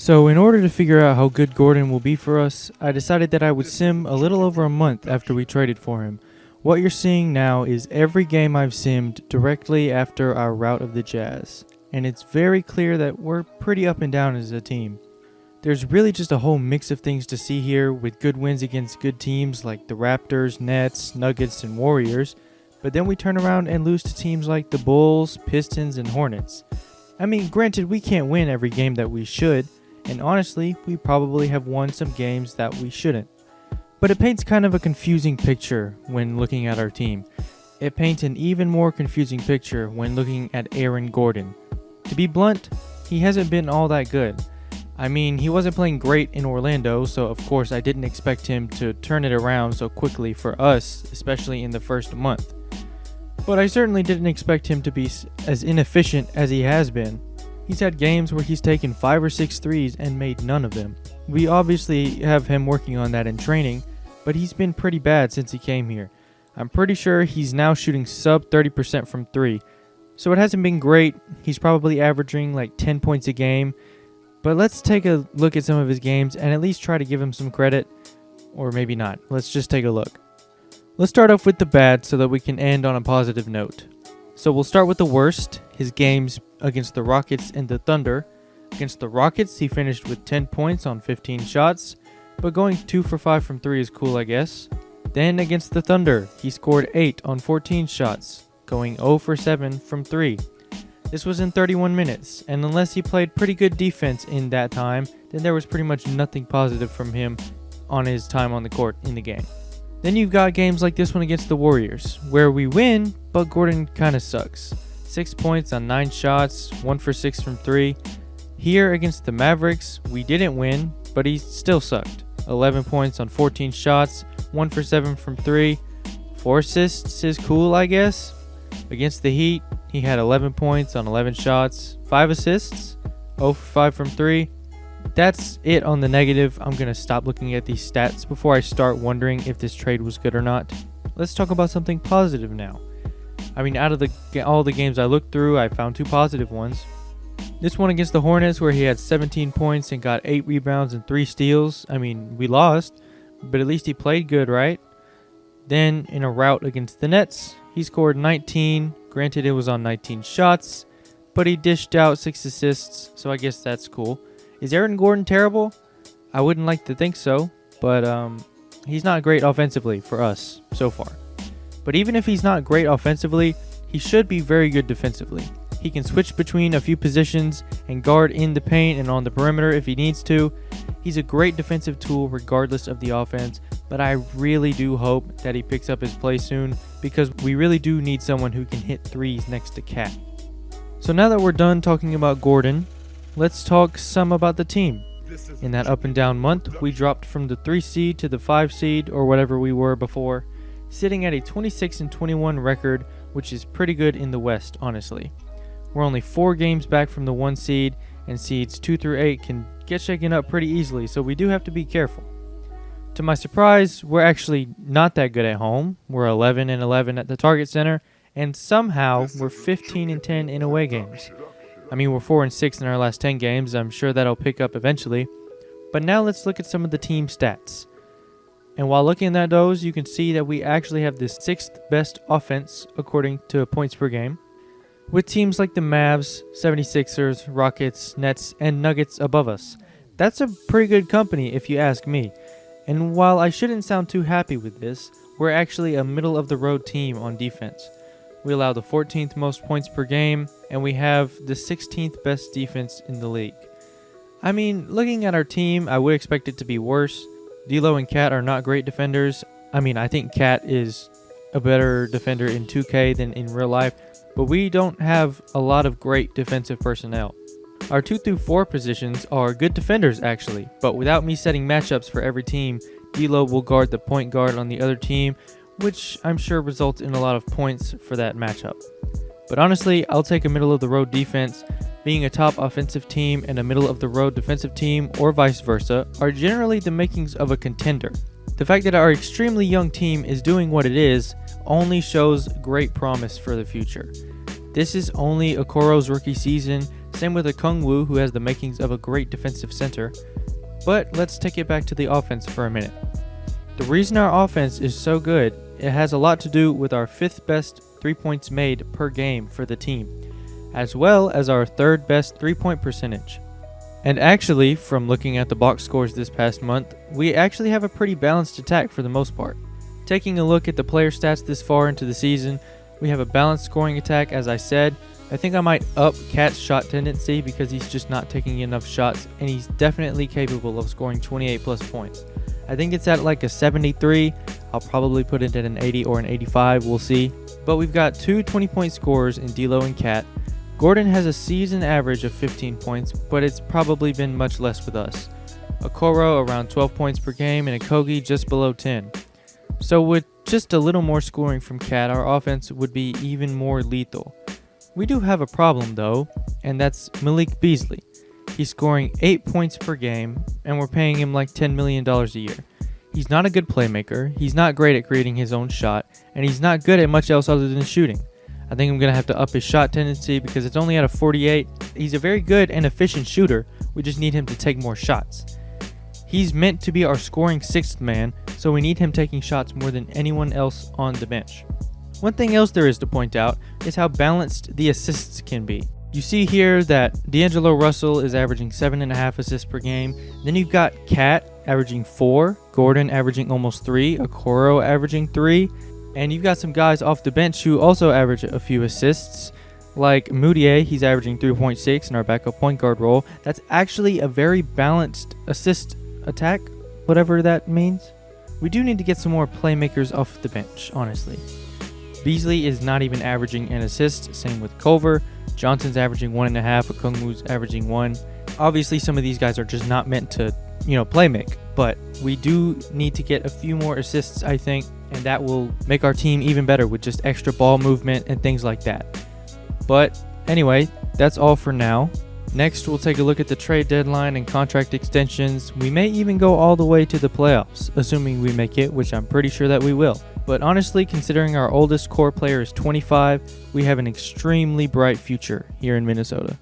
So in order to figure out how good Gordon will be for us, I decided that I would sim a little over a month after we traded for him. What you're seeing now is every game I've simmed directly after our rout of the Jazz, and it's very clear that we're pretty up and down as a team. There's really just a whole mix of things to see here, with good wins against good teams like the Raptors, Nets, Nuggets, and Warriors, but then we turn around and lose to teams like the Bulls, Pistons, and Hornets. I mean, granted, we can't win every game that we should, and honestly, we probably have won some games that we shouldn't. But it paints kind of a confusing picture when looking at our team. It paints an even more confusing picture when looking at Aaron Gordon. To be blunt, he hasn't been all that good. I mean, he wasn't playing great in Orlando, so of course I didn't expect him to turn it around so quickly for us, especially in the first month. But I certainly didn't expect him to be as inefficient as he has been. He's had games where he's taken 5 or 6 threes and made none of them. We obviously have him working on that in training, but he's been pretty bad since he came here. I'm pretty sure he's now shooting sub 30% from 3. So it hasn't been great. He's probably averaging like 10 points a game. But let's take a look at some of his games and at least try to give him some credit. Or maybe not. Let's just take a look. Let's start off with the bad so that we can end on a positive note. So we'll start with the worst, his games against the Rockets and the Thunder. Against the Rockets, he finished with 10 points on 15 shots, but going 2 for 5 from 3 is cool, I guess. Then against the Thunder, he scored 8 on 14 shots, going 0 for 7 from 3. This was in 31 minutes, and unless he played pretty good defense in that time, then there was pretty much nothing positive from him on his time on the court in the game. Then you've got games like this one against the Warriors, where we win, but Gordon kinda sucks. 6 points on 9 shots, 1 for 6 from 3. Here against the Mavericks, we didn't win, but he still sucked. 11 points on 14 shots, 1 for 7 from 3. 4 assists is cool, I guess. Against the Heat, he had 11 points on 11 shots, 5 assists, 0 for 5 from 3. That's it on the negative. I'm going to stop looking at these stats before I start wondering if this trade was good or not. Let's talk about something positive now. I mean, out of all the games I looked through, I found 2 positive ones. This one against the Hornets where he had 17 points and got 8 rebounds and 3 steals. I mean, we lost, but at least he played good, right? Then in a rout against the Nets, he scored 19. Granted, it was on 19 shots, but he dished out 6 assists, so I guess that's cool. Is Aaron Gordon terrible? I wouldn't like to think so, but he's not great offensively for us so far. But even if he's not great offensively, he should be very good defensively. He can switch between a few positions and guard in the paint and on the perimeter if he needs to. He's a great defensive tool regardless of the offense, but I really do hope that he picks up his play soon because we really do need someone who can hit threes next to Cat. So now that we're done talking about Gordon, let's talk some about the team. In that up and down month, we dropped from the 3 seed to the 5 seed or whatever we were before, sitting at a 26-21 record, which is pretty good in the West, honestly. We're only 4 games back from the 1 seed, and seeds 2 through 8 can get shaken up pretty easily, so we do have to be careful. To my surprise, we're actually not that good at home. We're 11-11 at the Target Center, and somehow we're 15-10 in away games. I mean, we're 4-6 in our last 10 games. I'm sure that'll pick up eventually. But now let's look at some of the team stats. And while looking at those, you can see that we actually have the 6th best offense according to points per game, with teams like the Mavs, 76ers, Rockets, Nets, and Nuggets above us. That's a pretty good company if you ask me. And while I shouldn't sound too happy with this, we're actually a middle-of-the-road team on defense. We allow the 14th most points per game, and we have the 16th best defense in the league. I mean, looking at our team, I would expect it to be worse. D'Lo and Cat are not great defenders. I mean, I think Cat is a better defender in 2K than in real life, but we don't have a lot of great defensive personnel. Our 2 through 4 positions are good defenders actually, but without me setting matchups for every team, D'Lo will guard the point guard on the other team, which I'm sure results in a lot of points for that matchup. But honestly, I'll take a middle-of-the-road defense. Being a top offensive team and a middle-of-the-road defensive team, or vice versa, are generally the makings of a contender. The fact that our extremely young team is doing what it is only shows great promise for the future. This is only Okoro's rookie season. Same with Okongwu, who has the makings of a great defensive center. But let's take it back to the offense for a minute. The reason our offense is so good, it has a lot to do with our 5th best 3 points made per game for the team, as well as our 3rd best 3-point percentage. And actually, from looking at the box scores this past month, we actually have a pretty balanced attack for the most part. Taking a look at the player stats this far into the season, we have a balanced scoring attack, as I said. I think I might up Cat's shot tendency because he's just not taking enough shots, and he's definitely capable of scoring 28 plus points. I think it's at like a 73. I'll probably put it at an 80 or an 85, we'll see. But we've got 2 20-point scorers in D'Lo and Cat. Gordon has a season average of 15 points, but it's probably been much less with us. Okoro around 12 points per game, and Okogie just below 10. So with just a little more scoring from Cat, our offense would be even more lethal. We do have a problem though, and that's Malik Beasley. He's scoring 8 points per game, and we're paying him like $10 million a year. He's not a good playmaker, he's not great at creating his own shot, and he's not good at much else other than shooting. I think I'm going to have to up his shot tendency because it's only at a 48. He's a very good and efficient shooter. We just need him to take more shots. He's meant to be our scoring 6th man, so we need him taking shots more than anyone else on the bench. One thing else there is to point out is how balanced the assists can be. You see here that D'Angelo Russell is averaging 7.5 assists per game. Then you've got Cat averaging 4, Gordon averaging almost 3, Okoro averaging 3. And you've got some guys off the bench who also average a few assists, like Moutier. He's averaging 3.6 in our backup point guard role. That's actually a very balanced assist attack, whatever that means. We do need to get some more playmakers off the bench, honestly. Beasley is not even averaging an assist, same with Culver. Johnson's averaging 1.5, Okongwu's averaging 1. Obviously, some of these guys are just not meant to, play make, but we do need to get a few more assists, I think, and that will make our team even better with just extra ball movement and things like that. But anyway, that's all for now. Next, we'll take a look at the trade deadline and contract extensions. We may even go all the way to the playoffs, assuming we make it, which I'm pretty sure that we will. But honestly, considering our oldest core player is 25, we have an extremely bright future here in Minnesota.